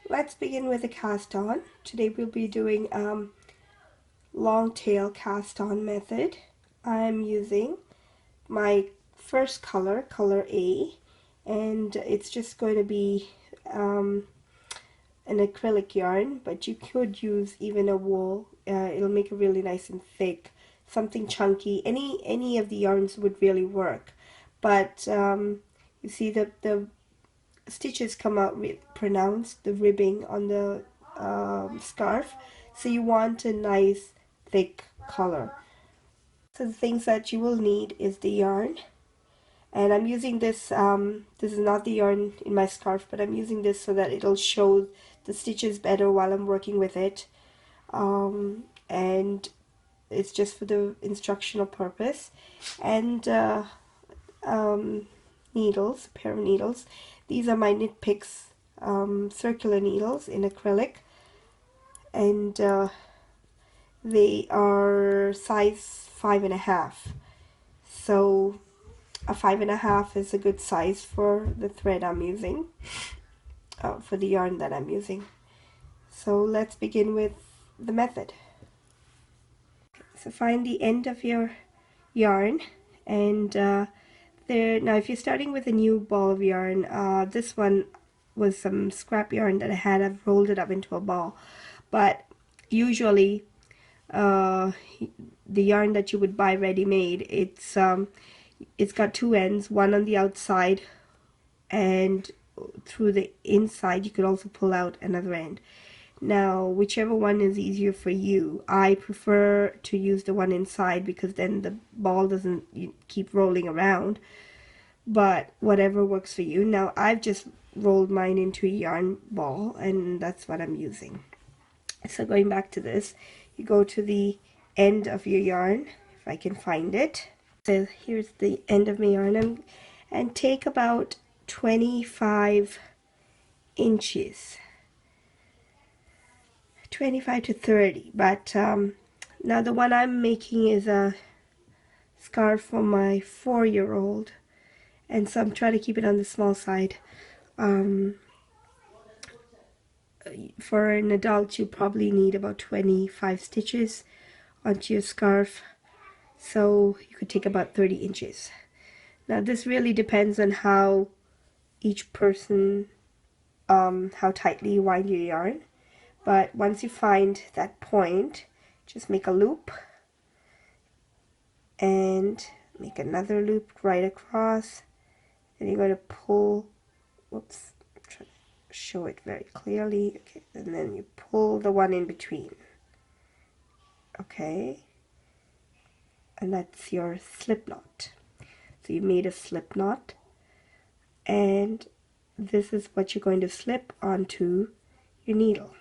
Let's begin with a cast on. Today we'll be doing long tail cast on method. I'm using my first color, color A, and it's just going to be an acrylic yarn, but you could use even a wool. It'll make it really nice and thick, something chunky. Any of the yarns would really work, but you see the stitches come out pronounced, the ribbing on the scarf, so you want a nice thick color. So the things that you will need is the yarn, and I'm using this, this is not the yarn in my scarf, but I'm using this so that it'll show the stitches better while I'm working with it, and it's just for the instructional purpose. And needles, a pair of needles. These are my Knit Picks circular needles in acrylic, and they are size 5.5. So a 5.5 is a good size for the thread I'm using, for the yarn that I'm using. So let's begin with the method. So find the end of your yarn, and there, now if you're starting with a new ball of yarn, this one was some scrap yarn that I had. I've rolled it up into a ball, but usually the yarn that you would buy ready-made, it's got two ends, one on the outside, and through the inside you could also pull out another end. Now, whichever one is easier for you, I prefer to use the one inside because then the ball doesn't keep rolling around, but whatever works for you. Now, I've just rolled mine into a yarn ball, and that's what I'm using. So going back to this, you go to the end of your yarn, if I can find it. So here's the end of my yarn, and take about 25 inches. 25 to 30, but now the one I'm making is a scarf for my 4-year-old, and so I'm trying to keep it on the small side. For an adult, you probably need about 25 stitches onto your scarf, so you could take about 30 inches. Now this really depends on how each person, how tightly you wind your yarn. But once you find that point, just make a loop and make another loop right across, and you're going to pull, whoops, I'm trying to show it very clearly, okay, and then you pull the one in between, okay, and that's your slip knot. So you made a slip knot, and this is what you're going to slip onto your needle.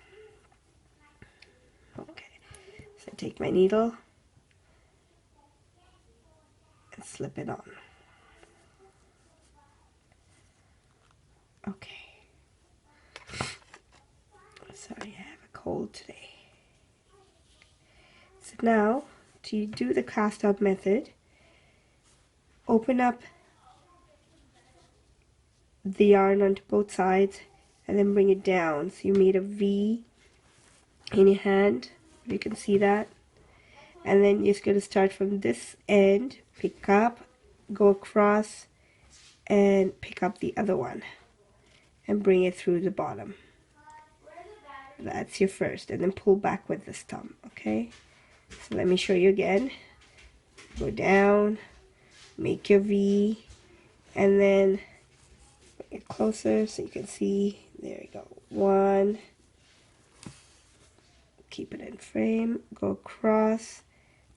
Okay, so I take my needle and slip it on. Okay. Sorry, I have a cold today. So now, to do the cast on method, open up the yarn onto both sides and then bring it down. So you made a V in your hand, you can see that. And then you're just going to start from this end, pick up, go across, and pick up the other one, and bring it through the bottom. That's your first, and then pull back with this thumb, okay? So let me show you again. Go down, make your V, and then bring it closer so you can see. There we go. One, keep it in frame, go across,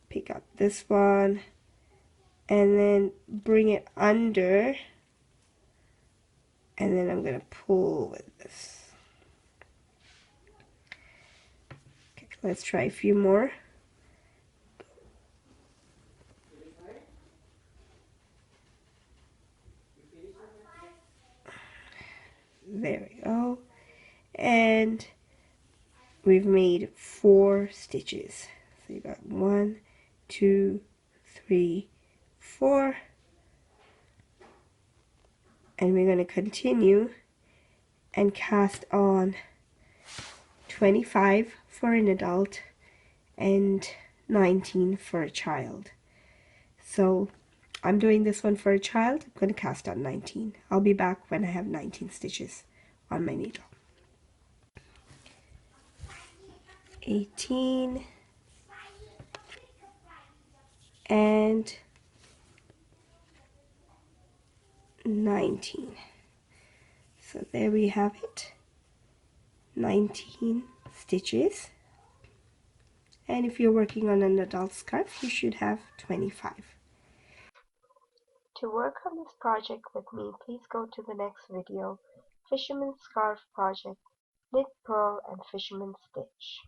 pick up this one, and then bring it under, and then I'm going to pull with this. Okay, let's try a few more. There we go. And we've made 4 stitches. So you got 1, 2, 3, 4. And we're going to continue and cast on 25 for an adult and 19 for a child. So I'm doing this one for a child. I'm going to cast on 19. I'll be back when I have 19 stitches on my needle. 18 and 19. So there we have it, 19 stitches. And if you're working on an adult scarf, you should have 25. To work on this project with me, please go to the next video, Fisherman Scarf Project, Knit, Purl, and Fisherman Stitch.